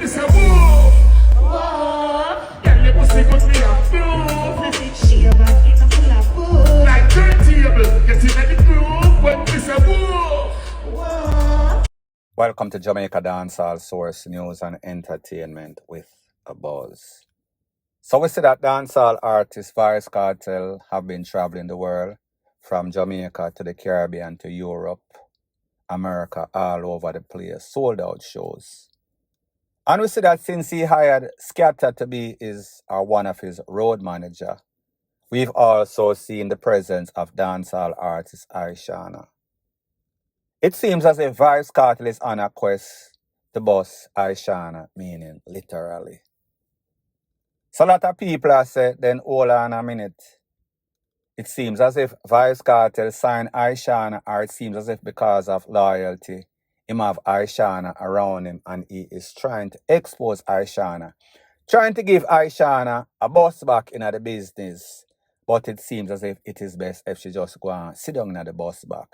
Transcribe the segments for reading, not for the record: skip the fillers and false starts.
this a move. Girl, your pussy good me a proof. She about in a full of boo. Like turntable, get in the groove. When this a move. Welcome to Jamaica Dancehall Source News and Entertainment with a Buzz. So we see that dancehall artist Vybz Kartel have been traveling the world from Jamaica to the Caribbean to Europe, America, all over the place, sold out shows. And we see that since he hired Scatter to be one of his road manager, we've also seen the presence of dancehall artist Aishana. It seems as if Vybz Kartel is on a quest to bust Aishana, meaning literally. So a lot of people are saying, then hold on a minute. It seems as if Vybz Kartel signed Aishana, or it seems as if because of loyalty, him have Aishana around him and he is trying to expose Aishana, trying to give Aishana a bus back in the business. But it seems as if it is best if she just go and sit down in the bus back.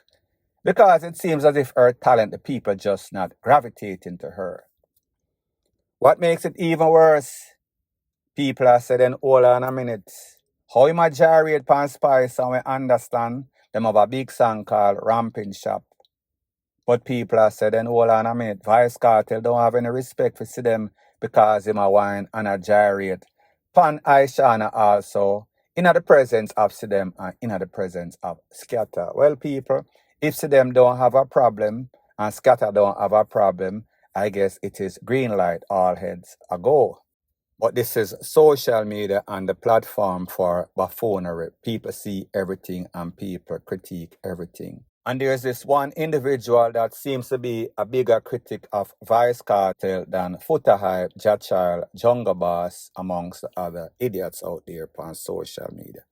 Because it seems as if her talent, the people just not gravitating to her. What makes it even worse? People are saying, then hold on a minute. How him a gyrate pan Spice and we understand them have a big song called Ramping Shop. But people are saying, then hold on a minute. Vybz Kartel don't have any respect for see them because him a wine and a gyrate. Pan Aishana also in the presence of see them and in the presence of Scatter. Well, people, if see them don't have a problem and Scatter don't have a problem, I guess it is green light, all heads a go. But this is social media and the platform for buffoonery. People see everything and people critique everything. And there's this one individual that seems to be a bigger critic of Vybz Kartel than Foota Hype, JLP, Jungle Boss, amongst the other idiots out there on social media.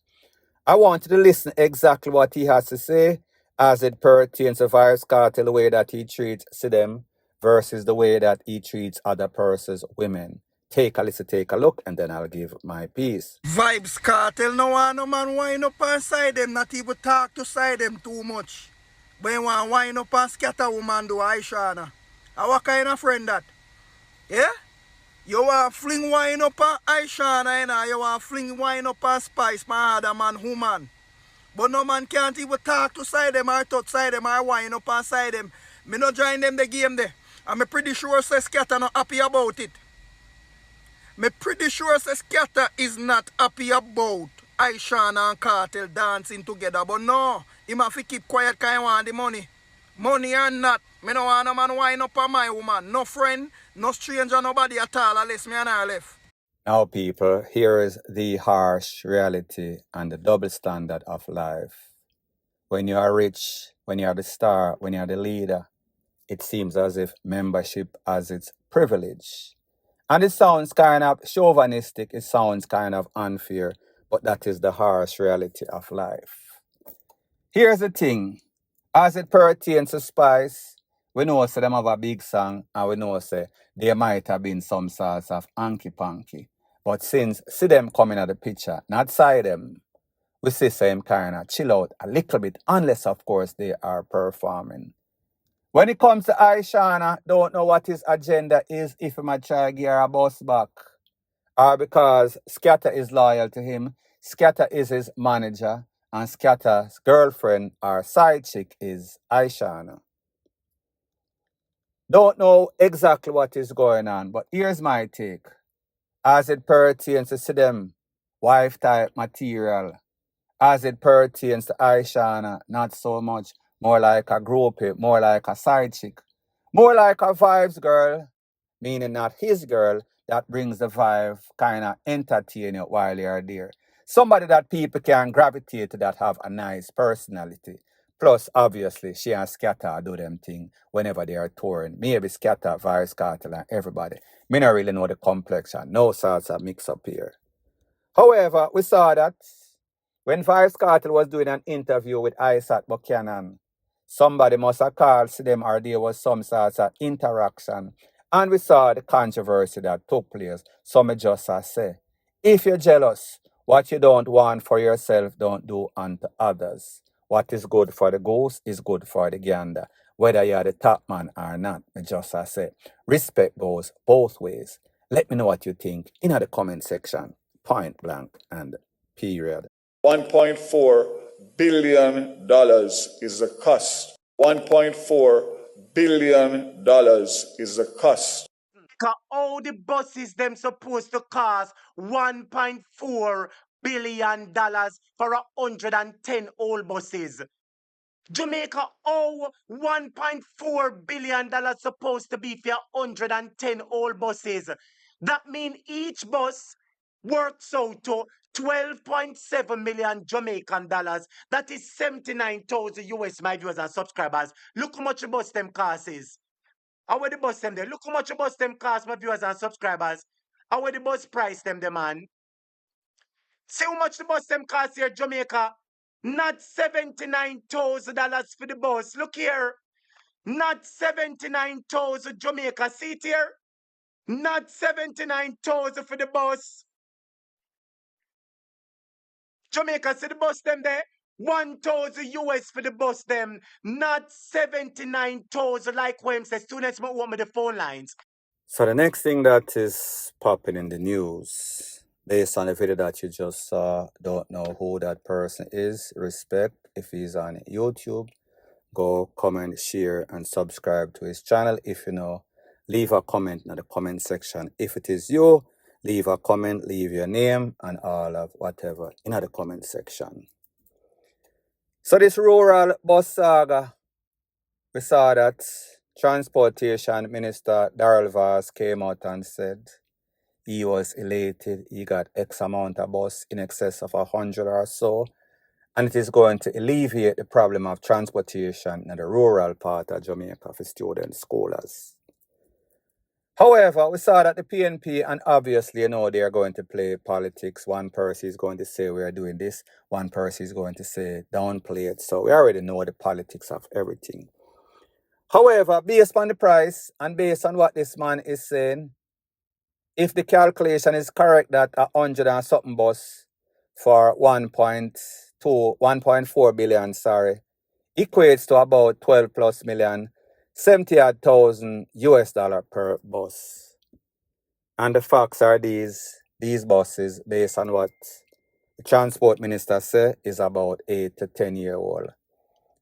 I want you to listen exactly what he has to say as it pertains to Vybz Kartel, the way that he treats them versus the way that he treats other persons, women. Take a listen, take a look, and then I'll give my piece. Vybz Kartel no want no man wind up and side them, not even talk to side them too much. But you want wind up and scatter woman do Aishana. And what kind of friend that? Yeah? You want fling wine up on Aishana, you know? You want fling wine up on Spice, my other man, woman. But no man can't even talk to side them or touch side them or wine up and side them. Me no join them the game there. And me pretty sure say Scatter not happy about it. Me pretty sure say Scatter is not happy about Aishana and Kartel dancing together. But no, he have to keep quiet because he want the money. Money or not, me no want no man wind up on my woman. No friend, no stranger, nobody at all unless me and her left. Now, people, here is the harsh reality and the double standard of life. When you are rich, when you are the star, when you are the leader, it seems as if membership has its privilege. And it sounds kind of chauvinistic, it sounds kind of unfair, but that is the harsh reality of life. Here's the thing, as it pertains to Spice, we know say them have a big song and we know say there might have been some sorts of hanky-panky. But since see them coming at the picture, not side them, we see same kind of chill out a little bit, unless of course they are performing. When it comes to Aishana, don't know what his agenda is if he might try to get her a bus back. Or because Scatter is loyal to him, Scatter is his manager, and Scatter's girlfriend or side chick is Aishana. Don't know exactly what is going on, but here's my take. As it pertains to them wife type material, as it pertains to Aishana, not so much. More like a groupie, more like a side chick, more like a vibes girl, meaning not his girl, that brings the vibe, kind of entertain you while you're there. Somebody that people can gravitate to that have a nice personality. Plus, obviously, she and Scatter do them thing whenever they are touring. Maybe Scatter, Vybz Kartel, and everybody. Me not really know the complexion. No sorts of mix up here. However, we saw that when Vybz Kartel was doing an interview with Isaac Buchanan, somebody must have called to them or there was some sort of interaction. And we saw the controversy that took place. So me just say, if you're jealous, what you don't want for yourself, don't do unto others. What is good for the goose is good for the gander. whether you're the top man or not. I just I say, respect goes both ways. Let me know what you think in the comment section. Point blank and period. $1.4 billion is the cost. $1.4 billion is the cost. All the buses them supposed to cost $1.4 billion for 110 old buses. Jamaica owe $1.4 billion supposed to be for 110 old buses. That means each bus works out to 12.7 million Jamaican dollars. That is 79,000 US, my viewers and subscribers. Look how much the bus them cost is. How would the bus them there? Look how much the bus them cost, my viewers and subscribers. How would the bus price them there, man? See how much the bus them cost here, Jamaica? Not $79,000 for the bus. Look here. Not 79,000 Jamaica. See it here? Not 79,000 for the bus. Jamaica, see the bus them there? 1,000 US for the bus them. Not 79,000 like when says students might want me the phone lines. So the next thing that is popping in the news, based on the video that you just saw, don't know who that person is, respect. If he's on YouTube, go comment, share, and subscribe to his channel. If you know, leave a comment in the comment section. If it is you, leave a comment, leave your name, and all of whatever in the comment section. So this rural bus saga, we saw that Transportation Minister Vybz came out and said he was elated. He got X amount of bus, in excess of 100 or so. And it is going to alleviate the problem of transportation in the rural part of Jamaica for students, scholars. However, we saw that the PNP, and obviously, you know, they are going to play politics. One person is going to say we are doing this. One person is going to say downplay it. So we already know the politics of everything. However, based on the price and based on what this man is saying, if the calculation is correct that 100 and something bus for 1.4 billion, equates to about 12 plus million, 70,000 US dollar per bus. And the facts are these buses, based on what the transport minister said, is about 8 to 10 year old.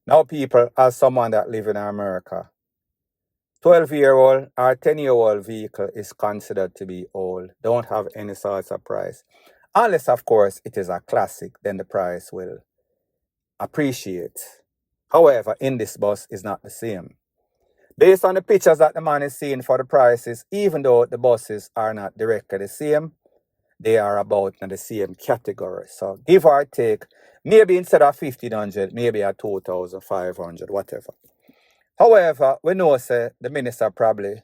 Now people, as someone that live in America, 12-year-old or 10-year-old vehicle is considered to be old, don't have any sorts of price. Unless, of course, it is a classic, then the price will appreciate. However, in this bus is not the same. Based on the pictures that the man is seeing for the prices, even though the buses are not directly the same, they are about in the same category. So give or take, maybe instead of 1,500, maybe a 2,500, whatever. However, we know say the minister probably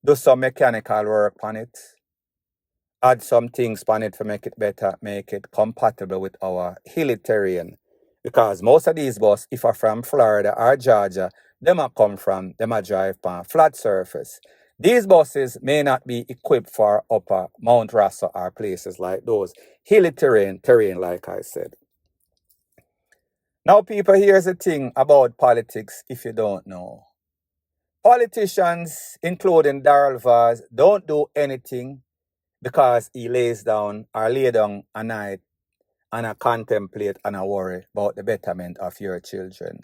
do some mechanical work on it, add some things on it to make it better, make it compatible with our hilly terrain. Because most of these buses, if are from Florida or Georgia, them are come from, them are drive on flat surface. These buses may not be equipped for upper Mount Rasa or places like those. Hilly terrain like I said. Now, people, here's the thing about politics, if you don't know. Politicians, including Vybz, don't do anything because he lays down or lay down a night and contemplate and worry about the betterment of your children.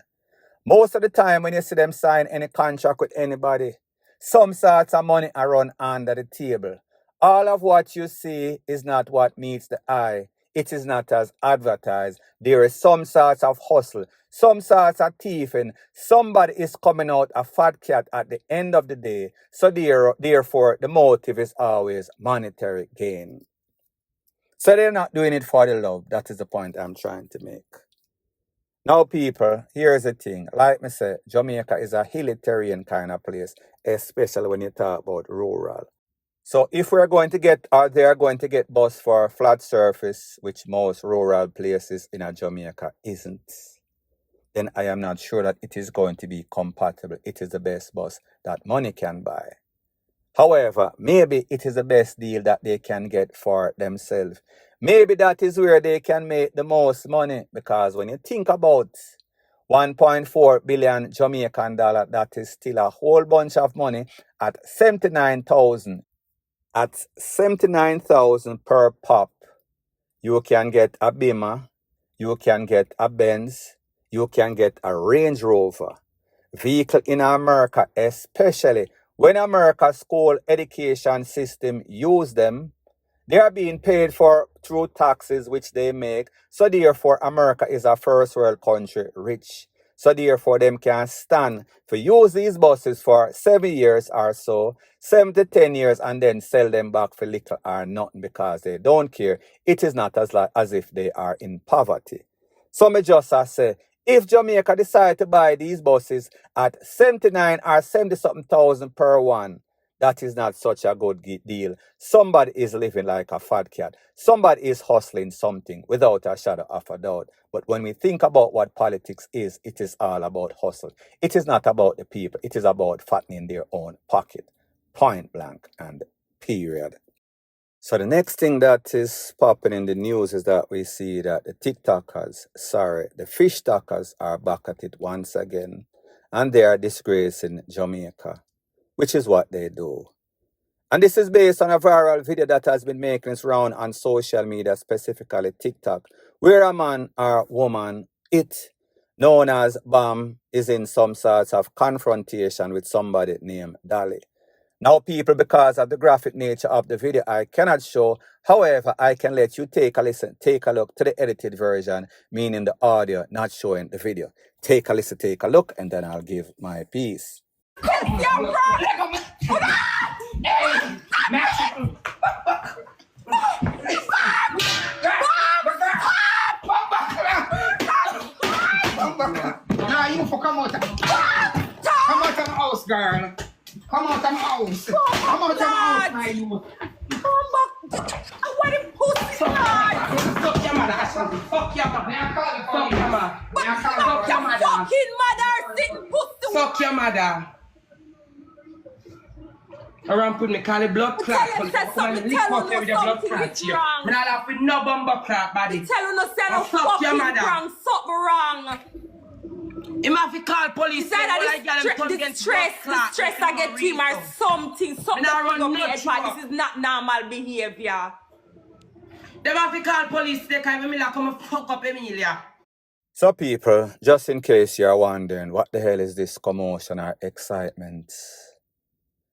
Most of the time when you see them sign any contract with anybody, some sorts of money are run under the table. All of what you see is not what meets the eye. It is not as advertised. There is some sorts of hustle, some sorts of thieving. Somebody is coming out a fat cat at the end of the day. So therefore, the motive is always monetary gain. So they're not doing it for the love. That is the point I'm trying to make. Now, people, here's the thing. Like me say, Jamaica is a hilly terrain kind of place, especially when you talk about rural. So if we're going to get, or they're going to get bus for flat surface, which most rural places in Jamaica isn't, then I am not sure that it is going to be compatible. It is the best bus that money can buy. However, maybe it is the best deal that they can get for themselves. Maybe that is where they can make the most money, because when you think about 1.4 billion Jamaican dollar. That is still a whole bunch of money at 79,000. At 79,000 per pop, you can get a Beamer, you can get a Benz, you can get a Range Rover. Vehicle in America, especially when America's school education system use them, they are being paid for through taxes which they make. So therefore, America is a first world country, rich. So therefore, them can stand to use these buses for 7 years or so, 7 to 10 years, and then sell them back for little or nothing because they don't care. It is not as if they are in poverty. So me just say, if Jamaica decide to buy these buses at 79 or 70 something thousand per one, that is not such a good deal. Somebody is living like a fat cat. Somebody is hustling something without a shadow of a doubt. But when we think about what politics is, it is all about hustle. It is not about the people. It is about fattening their own pocket. Point blank and period. So the next thing that is popping in the news is that we see that the fish talkers are back at it once again. And they are disgracing Jamaica, which is what they do. And this is based on a viral video that has been making its round on social media, specifically TikTok, where a man or woman, known as Bam, is in some sorts of confrontation with somebody named Dolly. Now, people, because of the graphic nature of the video, I cannot show. However, I can let you take a listen, take a look to the edited version, meaning the audio, not showing the video. Take a listen, take a look, and then I'll give my piece. Nah, you for come out. Come out of my house, girl. Come out of my house. Come out of my house, my you. Come back. What a pussy, man. Fuck your mother, Ashanti. Fuck your mother. Fuck your mother. Fuck your fucking mother, sitting pussy. Fuck your mother. Around put me call it blood clot. Come and lick up every blood clot here. I'm not laugh with no bumper clot body. Tell you no say no fuck your fucking mother. wrong, something wrong. Him have to call police. Say that the stress I get to him or something that go me head part. This is not normal behavior. Them have to call police. They can't even come and fuck up Emilia. So people, just in case you're wondering, what the hell is this commotion or excitement?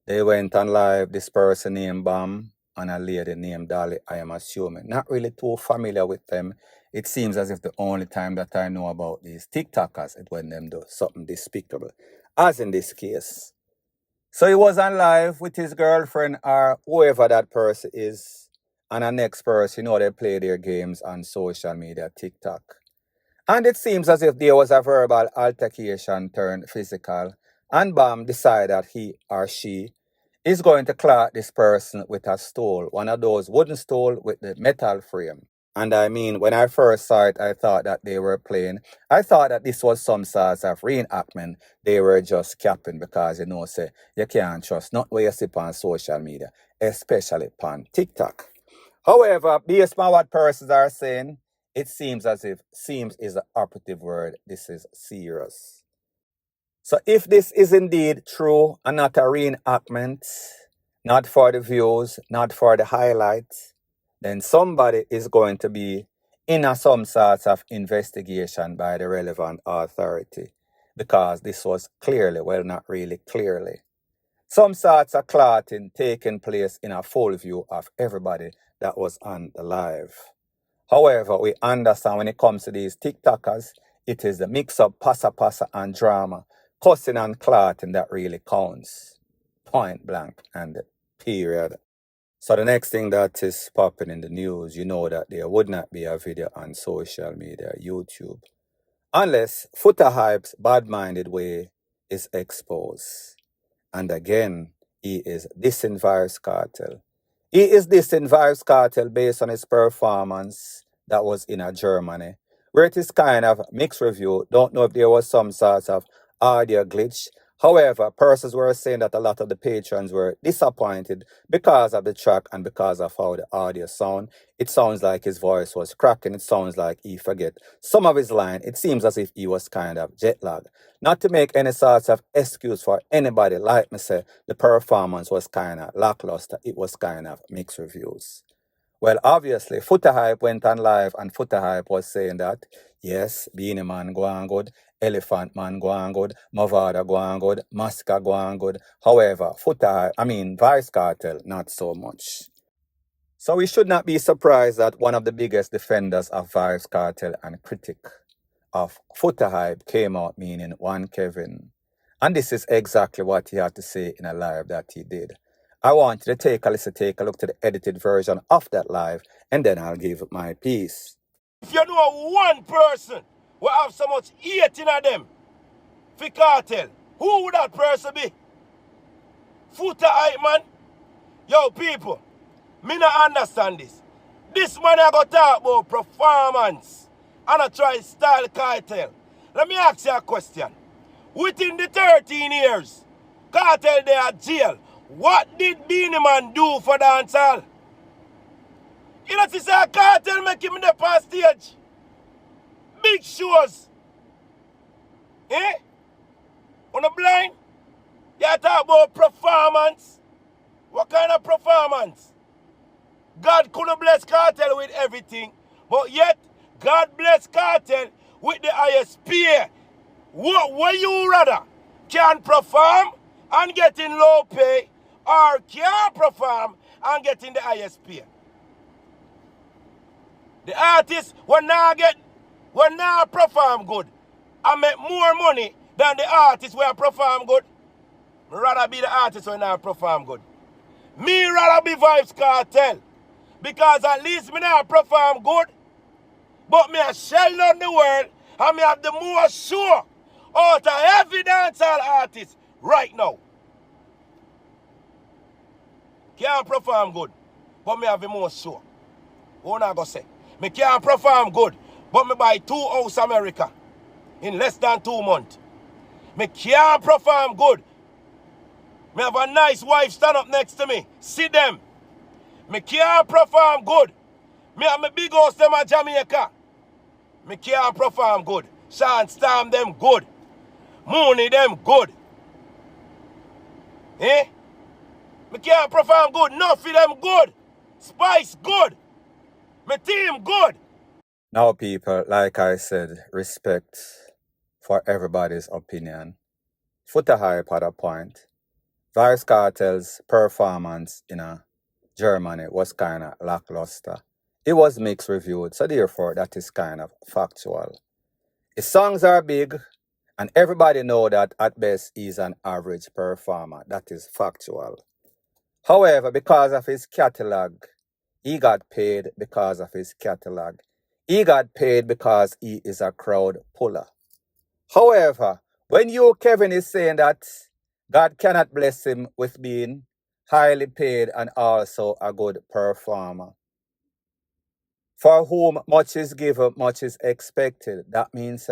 They went on live, this person named Bam and a lady named Dolly, I am assuming. Not really too familiar with them. It seems as if the only time that I know about these TikTokers is when them do something despicable, as in this case. So he was on live with his girlfriend or whoever that person is. And the next person, they play their games on social media, TikTok. And it seems as if there was a verbal altercation turned physical. And Bam decided that he or she is going to clock this person with a stool, one of those wooden stools with the metal frame. And I mean, when I first saw it, I thought that they were playing. I thought that this was some sort of reenactment. They were just capping because, say, you can't trust not where you see on social media, especially on TikTok. However, based on what persons are saying, it seems as if, seems is the operative word, this is serious. So if this is indeed true and not a reenactment, not for the views, not for the highlights, then somebody is going to be in some sort of investigation by the relevant authority, because this was clearly, well, not really clearly, some sorts of clotting taking place in a full view of everybody that was on the live. However, we understand when it comes to these TikTokers, it is the mix-up, passa and drama, cussing and clotting that really counts. Point blank and period. So the next thing that is popping in the news, that there would not be a video on social media, YouTube, unless Footer Hype's bad-minded way is exposed. And again, he is dissing Vybz Kartel. He is dissing Vybz Kartel based on his performance that was in Germany, where it is kind of mixed review. Don't know if there was some sort of audio glitch. However, persons were saying that a lot of the patrons were disappointed because of the track and because of how the audio sound. It sounds like his voice was cracking. It sounds like he forget some of his line. It seems as if he was kind of jet lagged. Not to make any sorts of excuse for anybody, like me say, the performance was kind of lackluster. It was kind of mixed reviews. Well, obviously, Foota Hype went on live and Foota Hype was saying that, yes, Beanie Man go on good, Elephant Man go on good, Mavada go on good, Masca go on good. However, Vybz Kartel, not so much. So we should not be surprised that one of the biggest defenders of Vybz Kartel and critic of Foota Hype came out meaning one Kevin. And this is exactly what he had to say in a live that he did. I want you to take a look to the edited version of that live, and then I'll give my piece. If you know one person will have so much hate in them for Kartel, who would that person be? Foota Hype man? Yo people, me not understand this. This man I got talk about performance and I try style Kartel. Let me ask you a question. Within the 13 years, Kartel they at jail. What did Beanie Man do for dancehall? You know, say Kartel make him up on stage. Big shows. Eh? On the blind? You talk about performance. What kind of performance? God could have blessed Kartel with everything, but yet God blessed Kartel with the highest pay. What you rather? Can perform and getting low pay, or can't perform and getting the highest pay? The artist will not perform good and make more money than the artist will perform good. Me rather be the artist will not perform good. Me rather be Vybz Kartel, because at least me not perform good, but me a shell on the world and me have the more show out of every dancehall artist right now. Can't perform good, but me have the most show. What I go say? Me can't perform good, but me buy 2 house America in less than 2 months. Me can't perform good. Me have a nice wife stand up next to me. See them. Me can't perform good. Me have my big house them at Jamaica. Me can't perform good. Sean Storm them good. Mooney them good. Eh? Me can't perform good. Nuffy them good. Spice good. My team good. Now, people, like I said, respect for everybody's opinion. Foota Hype had a point. Vybz Kartel's performance in Germany was kind of lackluster. It was mixed reviewed, so therefore that is kind of factual. His songs are big, and everybody know that at best he's an average performer. That is factual. However, because of his catalog, he got paid because of his catalog. He got paid because he is a crowd puller. However, when you, Kevin, is saying that God cannot bless him with being highly paid and also a good performer, for whom much is given, much is expected. That means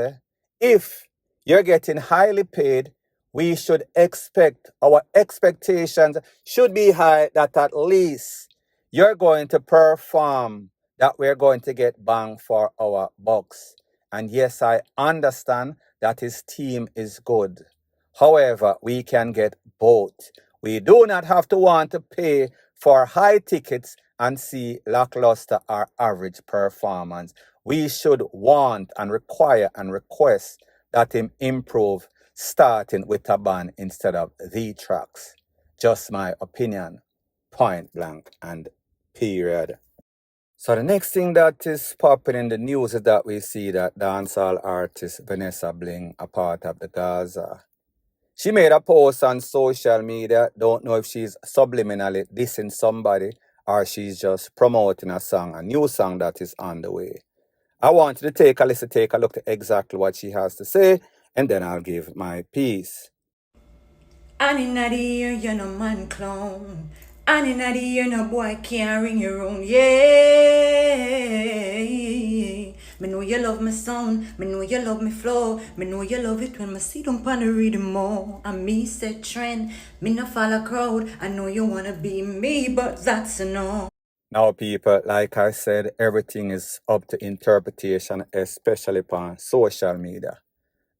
if you're getting highly paid, we should expect, our expectations should be high, that at least you're going to perform, that we're going to get bang for our bucks. And yes, I understand that his team is good. However, we can get both. We do not have to want to pay for high tickets and see lackluster or average performance. We should want and require and request that him improve, starting with a band instead of the tracks. Just my opinion. Point blank and period. So the next thing that is popping in the news is that we see that dancehall artist Vanessa Bling, a part of the Gaza. She made a post on social media. Don't know if she's subliminally dissing somebody or she's just promoting a song, a new song that is on the way. I want you to take a look to exactly what she has to say, and then I'll give my piece. And in the year, you're no man clown. And in the year, no boy can't ring your own. Yeah. Me know you love my sound, me know you love me flow, me know you love it when me sit down pon the rhythm more. And me set trend, me no follow crowd. I know you wanna be me, but that's a no. Now, people, like I said, everything is up to interpretation, especially upon social media.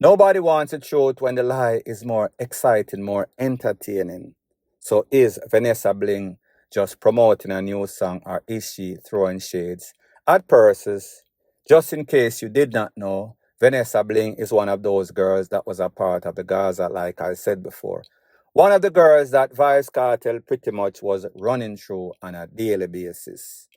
Nobody wants the truth when the lie is more exciting, more entertaining. So is Vanessa Bling just promoting a new song, or is she throwing shades at purses? Just in case you did not know, Vanessa Bling is one of those girls that was a part of the Gaza, like I said before. One of the girls that Vybz Kartel pretty much was running through on a daily basis.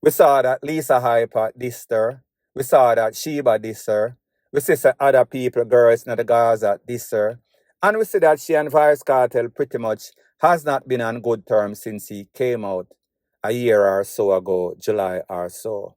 We saw that Lisa Hyper dissed her. We saw that Sheba dissed her. We see some other people, girls in the Gaza dissed her. And we see that she and Vybz Kartel pretty much has not been on good terms since he came out a year or so ago, July or so.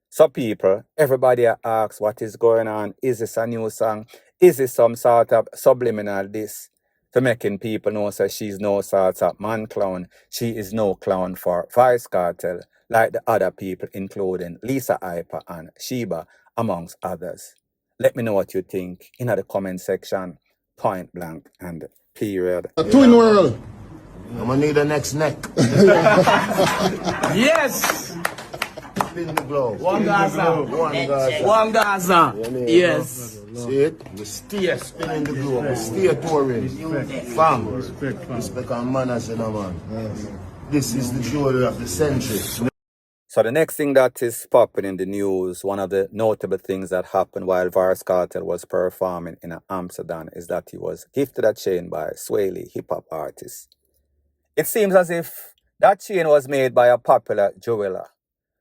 So people, everybody asks what is going on. Is this a new song? Is this some sort of subliminal diss? To making people know that she's no sort of man clown. She is no clown for Vybz Kartel, like the other people, including Lisa Hyper and Sheba, amongst others. Let me know what you think in the comment section, point blank and period. A twin world. I'm gonna need a next neck. Yes. Spin the globe. One Gaza. One Gaza. One Gaza. Yes. See it? We stay spinning the globe. We stay touring. Fam. Respect and manners, you know, man. This is the jewelry of the century. So the next thing that is popping in the news, one of the notable things that happened while Vybz Kartel was performing in Amsterdam is that he was gifted a chain by Swahili hip-hop artist. It seems as if that chain was made by a popular jeweler.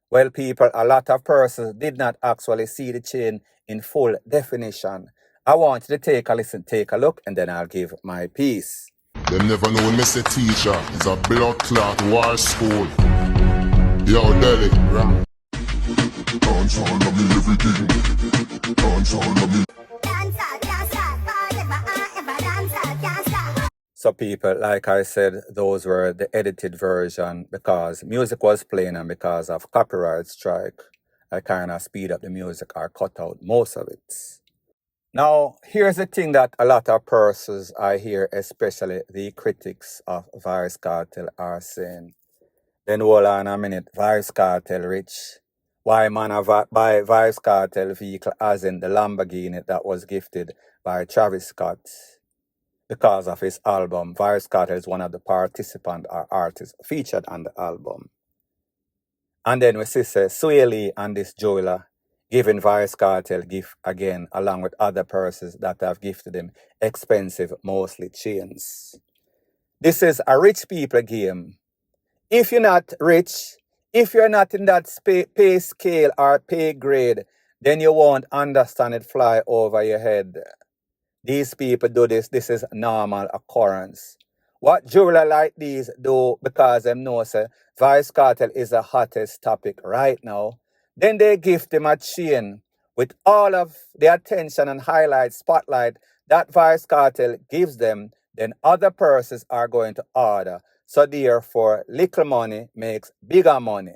Well, people, a lot of persons did not actually see the chain in full definition. I want you to take a listen, take a look, and then I'll give my piece. Them never know when me say teacher is a blood clot war school. Yo, Delhi, right? Dancehall love me everything. Dancehall love me. So people, like I said, those were the edited version because music was playing and because of copyright strike, I kind of speed up the music or cut out most of it. Now, here's the thing that a lot of persons I hear, especially the critics of Vybz Kartel, are saying. Then hold on a minute, Vybz Kartel rich. Why man buy Vybz Kartel vehicle as in the Lamborghini that was gifted by Travis Scott? Because of his album, Vybz Kartel is one of the participants or artists featured on the album. And then we see Swahili and this jeweler giving Vybz Kartel gift again, along with other persons that have gifted him expensive, mostly chains. This is a rich people game. If you're not rich, if you're not in that pay scale or pay grade, then you won't understand it fly over your head. These people do this. This is normal occurrence. What jeweler like these do because them know say Vybz Kartel is the hottest topic right now. Then they gift him a chain with all of the attention and highlight, spotlight that Vybz Kartel gives them. Then other persons are going to order. So therefore, little money makes bigger money.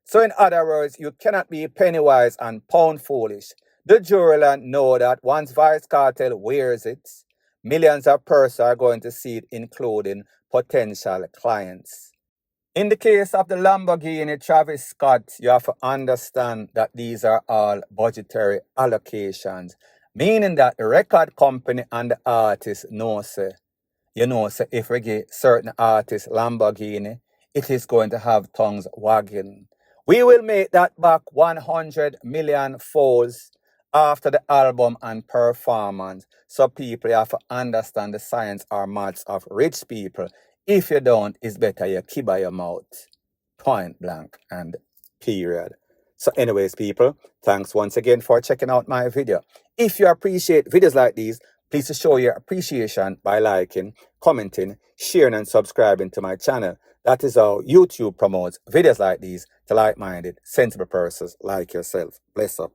So in other words, you cannot be penny wise and pound foolish. The jeweler know that once Vybz Kartel wears it, millions of persons are going to see it, including potential clients. In the case of the Lamborghini Travis Scott, you have to understand that these are all budgetary allocations, meaning that the record company and the artist know, say, if we give certain artists Lamborghini, it is going to have tongues wagging. We will make that back 100 million folds after the album and performance. So people have to understand the science or maths of rich people. If you don't, it's better you keep by your mouth. Point blank and period. So anyways, people, thanks once again for checking out my video. If you appreciate videos like these, please show your appreciation by liking, commenting, sharing and subscribing to my channel. That is how YouTube promotes videos like these to like-minded, sensible persons like yourself. Bless up.